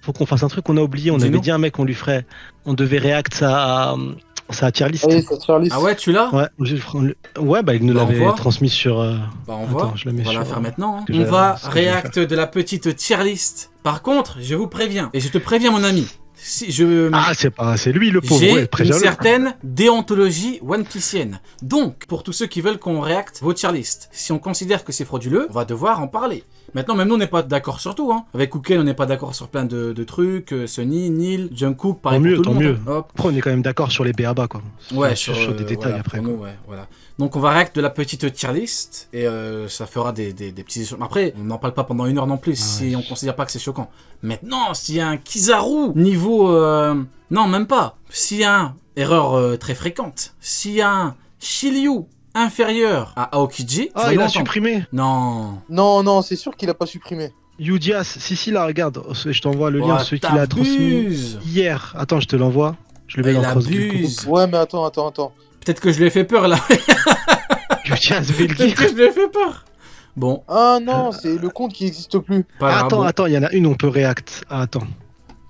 faut qu'on fasse un truc qu'on a oublié. On Dis-nous. avait dit à un mec, on lui ferait. On devait react sa tier list. Allez, ça Charlie. Ah ouais, tu l'as? Ouais, bah il nous Bah, l'avait envoie. transmis sur. Bah on Attends, voit, je le mets on va la sur, faire maintenant. que On j'ai- va ce que je vais react de la petite tier list. Par contre, je vous préviens, et je te préviens mon ami, si je... Ah, c'est lui le pauvre. J'ai Ouais, une préviens-le. certaine déontologie One Piecienne. Donc, pour tous ceux qui veulent qu'on réacte vos tier list, si on considère que c'est frauduleux, on va devoir en parler. Maintenant, même nous, on n'est pas d'accord sur tout. Hein. Avec Uken, on n'est pas d'accord sur plein de trucs. Sunny, Neil, Jungkook, pareil pour tout Tant le mieux. monde. Hop. Après, on est quand même d'accord sur les BABA, quoi. Ouais, sur des détails voilà, après. pour quoi. nous, ouais, voilà. Donc on va réacte de la petite tier list et ça fera des petits échanges. Après, on n'en parle pas pendant 1 heure non plus si on considère pas que c'est choquant. Maintenant, s'il y a un Kizaru niveau... Non, même pas. S'il y a un erreur très fréquente, s'il y a un Shiryu inférieur à Aokiji, Ah, il a supprimé. Non. Non, c'est sûr qu'il a pas supprimé. Yudias, si, là, regarde. Je t'envoie le lien, Oh, celui qu'il a transmis t'abuses. hier. Attends, je te l'envoie. Je le mets Il dans le cross du abuse. Ouais, mais attends. Peut-être que je lui ai fait peur là. Yudias, Peut-être que je lui ai fait peur. Bon, Ah non, c'est le compte qui n'existe plus. pas grave. bon. Attends, il y en a une, on peut react. Ah, attends.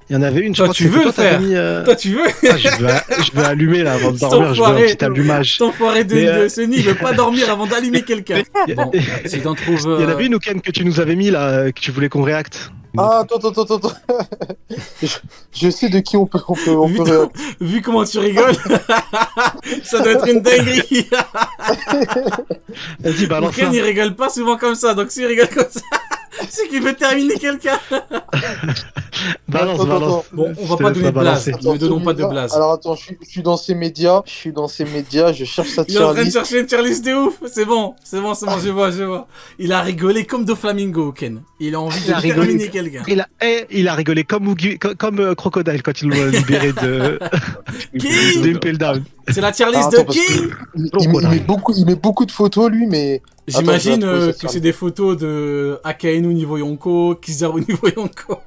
Il y en avait une, je Toi, crois tu que veux c'était le toi, t'avais faire. mis, Toi, tu veux Ah, je vais allumer là avant de Cet dormir, je veux un enfoiré. petit allumage. Cet enfoiré Mais, de Sunny, il veut pas dormir avant d'allumer quelqu'un. Bon, si t'en trouves... Il y en avait une, Ouken, que tu nous avais mis là, que tu voulais qu'on réacte. Ah, attends. je sais de qui on peut Putain. Vu comment tu rigoles, ça doit être une dinguerie. Vas-y, balance Ken, ça. il rigole pas souvent comme ça, donc s'il rigole comme ça, c'est qu'il veut terminer quelqu'un. Balance. Bon, on va Je te pas laisse donner la de blase. balancer. Ne donnons pas de blase. Alors attends, je suis dans ces médias, je cherche sa Il est en tier train de list. chercher une tier list de ouf. C'est bon, je vois. Il a rigolé comme Doflamingo, Ken. Il a envie Il a de rigolé. terminer quelqu'un. Il a rigolé comme Crocodile quand il l'a libéré de Qui Impel Down. C'est la tier list Ah, de attends, parce qui que il met beaucoup de photos lui, mais J'imagine Attends, je vais trouver ça que sur c'est des photos de Akainu niveau Yonko, Kizaru niveau Yonko.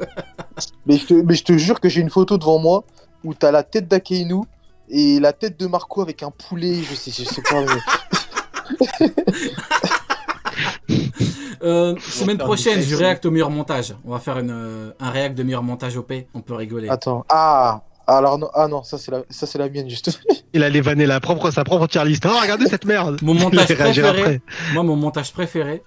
mais je te jure que j'ai une photo devant moi où t'as la tête d'Akeinu et la tête de Marco avec un poulet, je sais pas. Semaine prochaine, je réacte au meilleur montage. On va faire un réact de meilleur montage OP. On peut rigoler. Attends. Non, ça c'est la mienne juste. Il allait vanner sa propre tier list. Oh, regardez cette merde. Mon montage Il allait réagir préféré, après. mon montage préféré,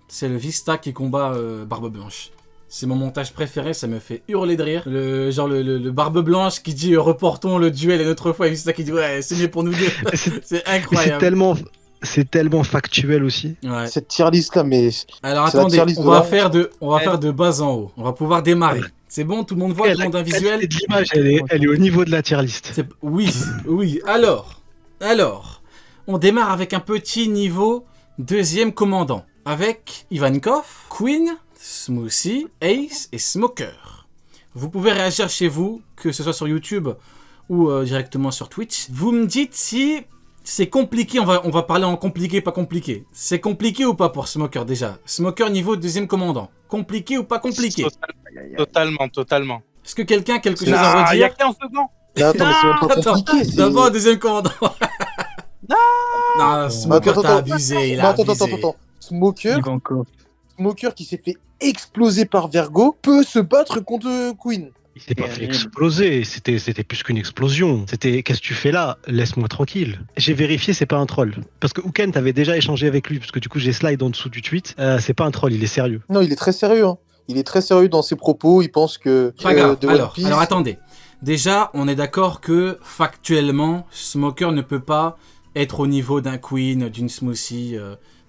c'est le Vista qui combat Barbe Blanche. C'est mon montage préféré, ça me fait hurler de rire. Le Barbe Blanche qui dit reportons le duel une autre fois, et Vista qui dit ouais, c'est mieux pour nous deux. C'est incroyable. C'est tellement factuel aussi. Ouais. Cette tier list là, mais Alors c'est la attendez, tier list on de va la faire de bas en haut. On va pouvoir démarrer. C'est bon, tout le monde voit, tout le monde a un visuel. La qualité de l'image, elle est au niveau de la tier list. Oui. Alors, on démarre avec un petit niveau deuxième commandant. Avec Ivankov, Queen, Smoothie, Ace et Smoker. Vous pouvez réagir chez vous, que ce soit sur YouTube ou directement sur Twitch. Vous me dites si c'est compliqué, on va parler en compliqué, pas compliqué. C'est compliqué ou pas pour Smoker déjà? Smoker niveau deuxième commandant. Compliqué ou pas compliqué? Totalement. Est-ce que quelqu'un a quelque chose à Il y a redire? 15 secondes. Mais attends, mais c'est même pas compliqué. c'est- D'abord, deuxième commandant. Non, Smoker, Attends, t'as attends. abusé, il Non, a attends. abusé. Smoker qui s'est fait exploser par Vergo peut se battre contre Queen. Il s'est pas fait exploser, c'était plus qu'une explosion. C'était qu'est-ce que tu fais là? Laisse-moi tranquille. J'ai vérifié, c'est pas un troll. Parce que Ouken, t'avais déjà échangé avec lui, parce que du coup j'ai slide en dessous du tweet. C'est pas un troll, il est sérieux. Non, il est très sérieux. Hein. Il est très sérieux dans ses propos. Il pense que. Pas grave. de One Piece- Alors attendez. Déjà, on est d'accord que factuellement, Smoker ne peut pas être au niveau d'un Queen, d'une Smoothie,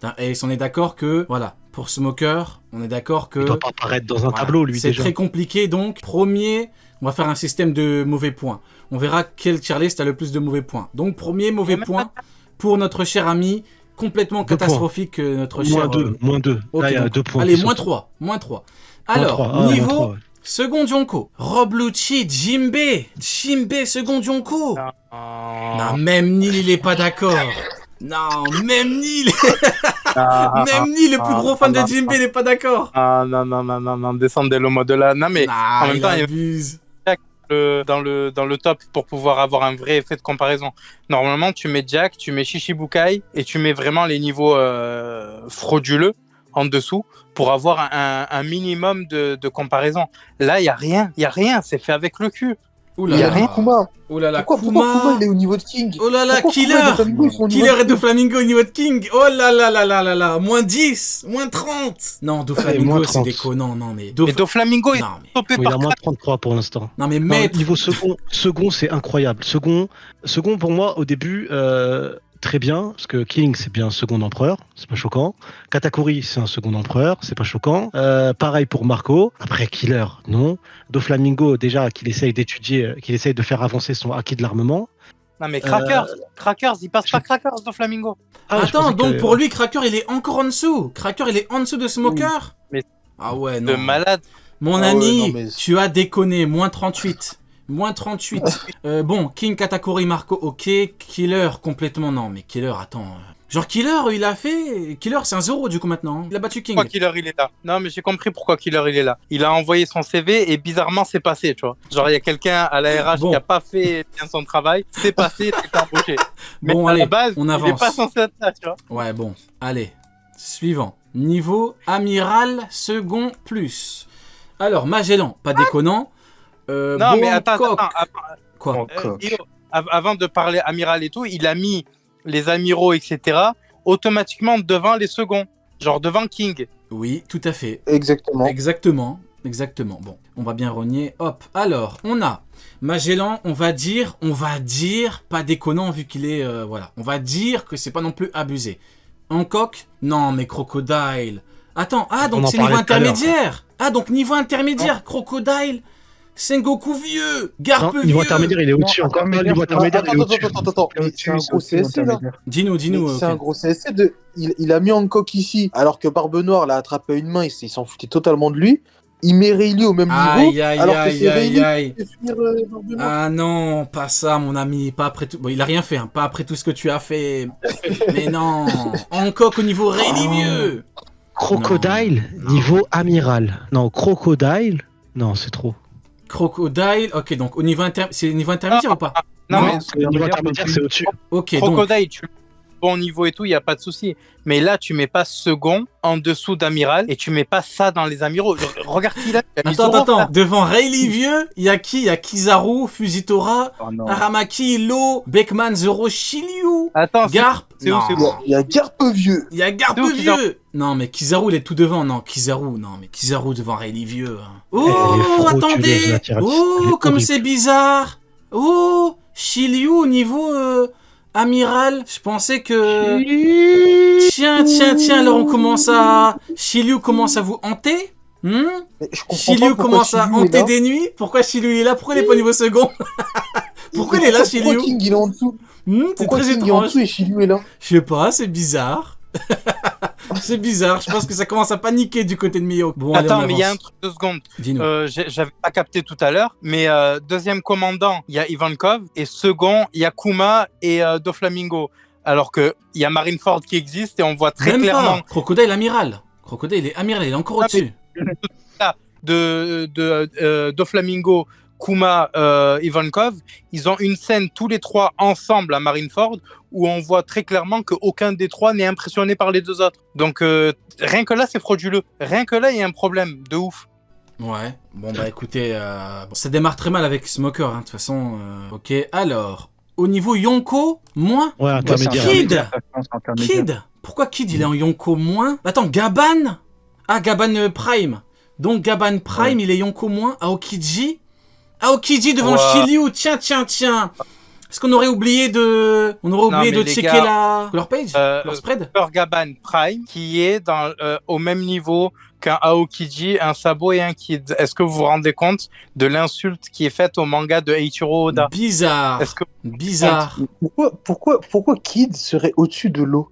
d'un Ace. On est d'accord que, voilà, pour Smoker, on est d'accord que... Il doit pas apparaître dans un tableau, lui, c'est déjà. très compliqué, donc, premier, on va faire un système de mauvais points. On verra quel tier list a le plus de mauvais points. Donc, premier mauvais point pour notre cher ami, complètement 2 points. catastrophique, notre cher... Moins 2. Ok, Là, il y a donc, 2 points. allez, qui moins sont- 3. Moins 3. Moins Alors, 3. Ah, moins niveau... 3, ouais. Second Yonko, Rob Lucci, Jimbe, second Yonko. Non, même Neil, il est pas d'accord. Non, même Neil, même Neil, le plus gros fan de Jimbe, il est pas d'accord. Non, descendez le mode là. Non, mais en même temps, il y a abuse. dans le top pour pouvoir avoir un vrai effet de comparaison. Normalement, tu mets Jack, tu mets Shishibukai et tu mets vraiment les niveaux frauduleux. en dessous pour avoir un minimum de comparaison. Là, il n'y a rien, c'est fait avec le cul. Ouh Il y là a rien là. Kuma. Oh là là, Pourquoi Kuma Kuma. il est au niveau de King? Oh là là, Pourquoi Kuma et Doflamingo, ils sont au niveau Killer de et Doflamingo au niveau de King. Oh là là là là là là. Moins 10, moins 30. Non, Doflamingo, moins c'est 30. déconnant. Non, mais. Et Doflamingo est Non, mais. stoppé Oui, il par a moins de 33 pour l'instant. Non, mais Non, maître. niveau second, c'est incroyable. Second, pour moi, au début, très bien, parce que King, c'est bien second empereur, c'est pas choquant. Katakuri, c'est un second empereur, c'est pas choquant. Pareil pour Marco. Après, Killer, non. Doflamingo, déjà, qu'il essaye d'étudier, qu'il essaye de faire avancer son acquis de l'armement. Non mais Crackers, il passe pas Crackers Doflamingo. Ah, je Attends, pensais donc que- pour lui, Cracker, il est encore en dessous. Cracker, il est en dessous de Smoker. Mais- Ah ouais, De non. malade. Mon Ah ouais, ami, non, mais- tu as déconné. Moins 38. Moins 38. Bon, King, Katakuri, Marco, ok. Killer, complètement non. Mais Killer, attends. Genre Killer, il a fait... Killer, c'est un 0 du coup maintenant. Il a battu King. Pourquoi Killer il est là? Non mais j'ai compris pourquoi Killer il est là. Il a envoyé son CV et bizarrement c'est passé, tu vois. Genre il y a quelqu'un à la RH Bon. qui a pas fait bien son travail, c'est passé, c'est embauché. Mais Bon, à allez, la base, on il est avance. pas censé être là, tu vois. Ouais, bon. Allez. Suivant. Niveau amiral second plus. Alors, Magellan, pas déconnant. Non mais attends, Bangkok. Quoi Guillaume, avant de parler amiral et tout, il a mis les amiraux, etc. automatiquement devant les seconds. Genre devant King. Oui, tout à fait. Exactement. Exactement. Bon, on va bien rogner. Hop. Alors, on a Magellan, on va dire, pas déconnant vu qu'il est, voilà. On va dire que c'est pas non plus abusé. Hancock, non, mais Crocodile. Attends, On donc en c'est niveau parlait tout à l'heure. intermédiaire. Donc niveau intermédiaire, Crocodile, Sengoku vieux, Garpe Non, vieux. niveau intermédiaire, il est au-dessus Non, encore. intermédiaire, Niveau intermédiaire, il est au-dessus. Attends. Mais c'est un gros CSC là. Dis-nous. Mais c'est ok. un gros CSC de. Il a mis Hancock ici, alors que Barbe Noire l'a attrapé à une main, il s'en foutait totalement de lui. Il met Rayleigh au même niveau. Aïe, aïe, alors que aïe, c'est aïe, Rayleigh aïe. qui fait finir Barbe Noire. Ah non, pas ça, mon ami, pas après tout. Bon, il a rien fait, hein, pas après tout ce que tu as fait. Mais non, Hancock au niveau Rayleigh vieux. Crocodile, Non. niveau amiral. Non, Crocodile, non, c'est trop. Crocodile, ok, donc au niveau c'est niveau intermédiaire ou pas? Non, Non, mais Niveau intermédiaire, c'est au-dessus. Ok, donc Crocodile, tu le bon niveau et tout, il n'y a pas de souci. Mais là, tu mets pas second en dessous d'amiral et tu mets pas ça dans les amiraux. Regarde qui il a. Il a mis Zoro, attends, là. devant Rayleigh vieux, il y a qui? Il y a Kizaru, Fujitora, Oh non. Aramaki, Lo, Beckman, Zoro, Shiryu, Attends, Garp. c'est où, Non. c'est où Il y a Garpe vieux. Il y a Garpe C'est où, Kizaru vieux. Non, mais Kizaru, il est tout devant. Non, mais Kizaru devant Rayleigh vieux. hein. Elle est Oh, frauduleuse, attendez. la tirade. Elle Oh, est comme horrible. c'est bizarre. Oh, Shiryu au niveau amiral. Je pensais que... Tiens, alors on commence à... Shiryu commence à vous hanter. Mais je comprends Shiryu pas pourquoi commence à Shiryu est hanter là. des nuits. Pourquoi Shiryu est là? Pourquoi il est pas au niveau second? Pourquoi il est là, Pourquoi Shiryu? King il est en dessous? C'est Pourquoi très King est en étrange. dessous et Shiryu est là? Je sais pas, c'est bizarre. C'est bizarre, je pense que ça commence à paniquer du côté de Miyoko. Bon, allez, Attends, on mais il y a un avance. truc 2 secondes. Dis-nous. J'avais pas capté tout à l'heure, mais deuxième commandant, il y a Ivankov, et second, il y a Kuma et Doflamingo. Alors qu'il y a Marineford qui existe et on voit très Même clairement pas. Crocodile amiral. Crocodile, il est amiral, il est encore Ah, au-dessus. de Doflamingo, Kuma, Ivankov, ils ont une scène tous les trois ensemble à Marineford où on voit très clairement qu'aucun des trois n'est impressionné par les deux autres. Donc rien que là, c'est frauduleux. Rien que là, il y a un problème de ouf. Ouais. Bon, bah écoutez, bon, ça démarre très mal avec Smoker, hein, de toute façon. Ok, alors. Au niveau Yonko, moins. Ouais, intermédiaire. Kid. Kid. Pourquoi Kid, il est en Yonko moins? Attends, Gaban. Ah, Gaban Prime. Donc Gaban Prime, il est Yonko moins. Aokiji. Aokiji devant Ouais. Shiryu. Tiens. Est-ce qu'on aurait oublié de... On aurait oublié mais de les checker gars, la color page? Color spread? Gaban Prime qui est au même niveau qu'un Aokiji, un Sabo et un Kid. Est-ce que vous vous rendez compte de l'insulte qui est faite au manga de Eiichiro Oda? Bizarre. Est-ce que Bizarre. Pourquoi Kid serait au-dessus de l'eau?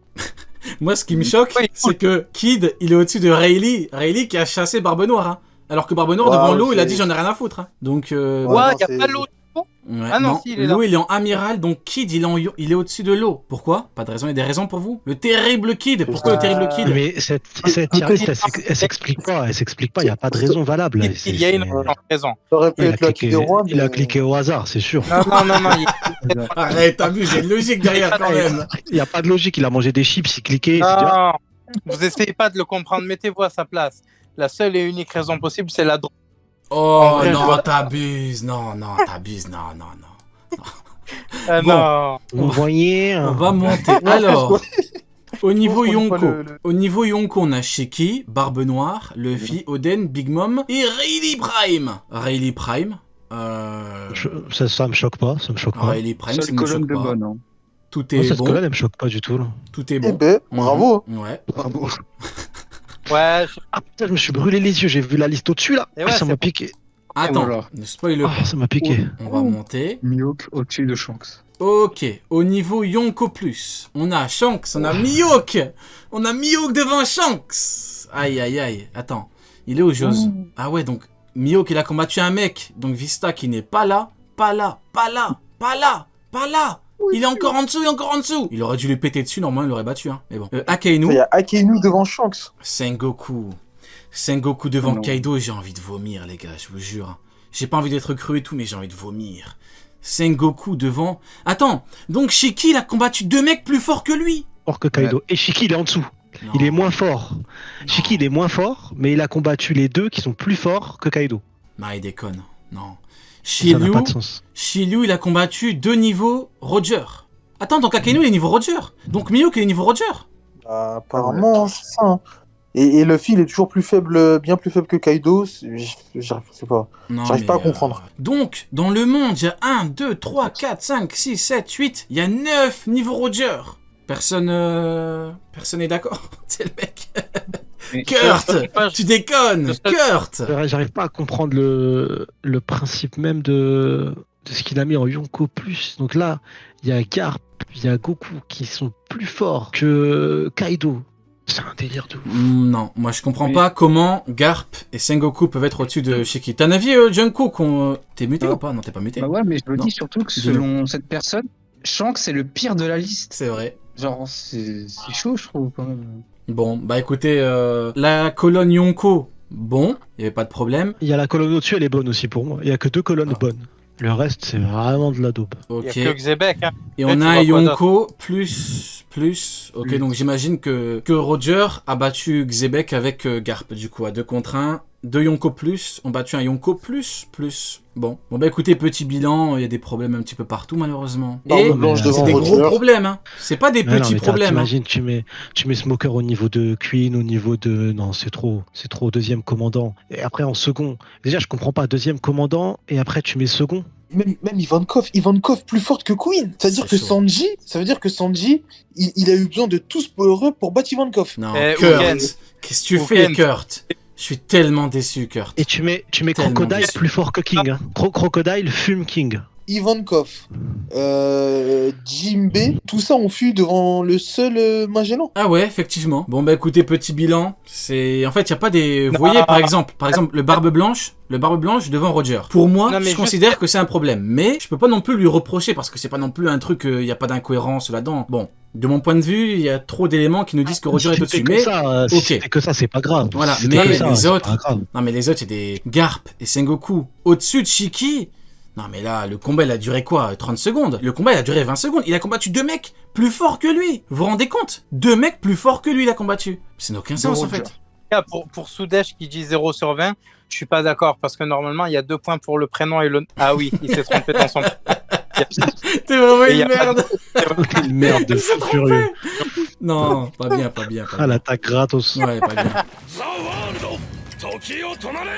Moi, ce qui me choque, Oui, c'est que Kid, il est au-dessus de Rayleigh. Rayleigh qui a chassé Barbe Noire. Hein. Alors que Barbe Noire, Ouais, devant l'eau, il a c'est- dit j'en ai rien à foutre. Hein. Donc, Ouais, ouais, non, il y a c'est- pas l'eau. ouais, Ah non, si, il est là. l'eau, il est en amiral. Donc, Kid, il est au-dessus de l'eau. Pourquoi? Pas de raison. Il y a des raisons pour vous? Le terrible Kid. Pourquoi le terrible Kid? Mais cette tirade, elle s'explique pas. Elle s'explique pas. Il n'y a pas de raison valable. Il y a une raison. Ça aurait pu Il a être la cliqué, de roi, il a mais- cliqué au hasard, c'est sûr. Non. Arrête, t'as vu, j'ai une logique derrière quand même. Il n'y a pas de logique. Il a mangé des chips, il cliquait. Il s'est dit, ah, Vous essayez pas de le comprendre, mettez-vous à sa place. La seule et unique raison possible, c'est la drogue. Oh vrai, non, je- t'abuses. Non, t'abuses. Non. Bon. Non. Vous voyez On va monter. Non, Alors, au niveau qu'on lit pas Yonko. le- Au niveau Yonko, on a Shiki, Barbe Noire, Luffy, Oden, Big Mom et Rayleigh Prime. Rayleigh Prime. Ça me choque pas, ça me choque pas. Rayleigh Prime, ça Seule ne me colonne choque de pas. bonne. Hein. Tout Moi, est cette bon. colonne, elle me choque pas du tout. Là. Tout est Eh bon. ben, bravo. Ouais. Bravo. Ouais, Ah putain, je me suis brûlé les yeux, j'ai vu la liste au-dessus là. Et ouais, Ça m'a c'est- piqué. Attends, voilà. ne spoil Ah, pas. ça m'a piqué. On va monter. Mihawk au-dessus de Shanks. Ok, au niveau Yonko Plus, on a Shanks, on a Mihawk. On a Mihawk devant Shanks. Aïe. Attends, il est où, Jose? Ah ouais, donc Mihawk, il a combattu un mec. Donc Vista qui n'est pas là. Il est encore en dessous. Il aurait dû lui péter dessus, normalement il l'aurait battu. Hein. Mais bon. Akainu, Il y a Akainu devant Shanks. Sengoku devant Oh non. Kaido, j'ai envie de vomir, les gars, je vous jure. J'ai pas envie d'être cru et tout, mais j'ai envie de vomir. Sengoku devant... Attends, donc Shiki, il a combattu 2 mecs plus forts que lui. Fort que Kaido. Et Shiki, il est en dessous. Non. Il est moins fort. Shiki, il est moins fort, mais il a combattu les deux qui sont plus forts que Kaido. Non, il déconne. Non. Ça n'a Shiryu, pas de sens. il a combattu 2 niveaux Roger. Attends, donc Akainu, il est niveau Roger. Donc Mihawk, il est niveau Roger. Bah, apparemment, c'est ça. Hein. Et Luffy, il est toujours plus faible, bien plus faible que Kaido. Je sais pas. Non, J'arrive mais, pas à comprendre. Donc, dans le monde, il y a 1, 2, 3, 4, 5, 6, 7, 8. Il y a 9 niveaux Roger. Personne est d'accord. C'est le mec. Mais- Kurt, tu déconnes. Le seul- Kurt. J'arrive pas à comprendre le principe même de ce qu'il a mis en Yonko Plus. Donc là, il y a Garp, il y a Goku qui sont plus forts que Kaido. C'est un délire de ouf. Non, moi je comprends Oui. pas comment Garp et Sengoku peuvent être au-dessus de Shiki. T'as un avis, Jungkook T'es muté Non. ou pas? Non, t'es pas muté. Bah ouais, mais je me Non. dis surtout que selon cette personne, Shanks c'est le pire de la liste. C'est vrai. Genre, c'est chaud, je trouve, quand même. Bon, bah écoutez, la colonne Yonko, bon, il y avait pas de problème. Il y a la colonne au-dessus, elle est bonne aussi pour moi. Il y a que 2 colonnes Ah. bonnes. Le reste, c'est vraiment de la daube. Il Ok. y a que Xebec. Hein. Et Mais on tu a vois quoi Yonko plus. Ok, Plus. donc j'imagine que Roger a battu Xebec avec Garp, du coup, à 2 contre 1. 2 Yonko plus ont battu un Yonko plus. Bon, bah écoutez, petit bilan, il y a des problèmes un petit peu partout, malheureusement. Barbe Et blanche c'est c'est devant des Roger. gros problèmes, hein. C'est pas des Mais non, petits mais problèmes. Hein. T'imagines, tu mets Smoker au niveau de Queen, au niveau de... Non, c'est trop deuxième commandant. Et après en second. Déjà, je comprends pas, deuxième commandant, et après tu mets second. Même Ivankov plus forte que Queen. Ça veut dire C'est que Sanji, il a eu besoin de tous power pour battre Ivankov. Non, Eh, Kurt, Ouken. qu'est-ce que tu Ouken. fais, Kurt? Je suis tellement déçu, Kurt. Et tu mets Tellement Crocodile déçu. plus fort que King. Hein. Crocodile fume King. Ivankov, Jimbe, tout ça on fut devant le seul Magellan. Ah ouais, effectivement. Bon bah écoutez, petit bilan, c'est en fait, il y a pas des vous Non. voyez par exemple le Barbe Blanche devant Roger. Pour moi, Non, mais je juste- considère que c'est un problème, mais je peux pas non plus lui reprocher parce que c'est pas non plus un truc il y a pas d'incohérence là-dedans. Bon, de mon point de vue, il y a trop d'éléments qui nous disent que Roger est Si au-dessus, c'était mais que ça, si ok. c'était que ça, c'est pas grave. Voilà, Si c'était mais que ça, les c'est autres- pas grave. non mais les autres, c'est des Garp et Sengoku au-dessus de Shiki. Non mais là, le combat il a duré quoi? 30 secondes? Le combat il a duré 20 secondes. Il a combattu 2 mecs plus forts que lui. Vous vous rendez compte? 2 mecs plus forts que lui il a combattu. Ça n'a aucun sens en Roger. fait. Pour Soudesh qui dit 0 sur 20, je suis pas d'accord parce que normalement il y a 2 points pour le prénom et le. Ah oui, il s'est trompé dans son. T'es vraiment Et y une a pas merde. T'es une merde de fou furieux. Non, pas bien. Ah, l'attaque gratos. Ouais, pas bien. ザ・ワールド時を止まれ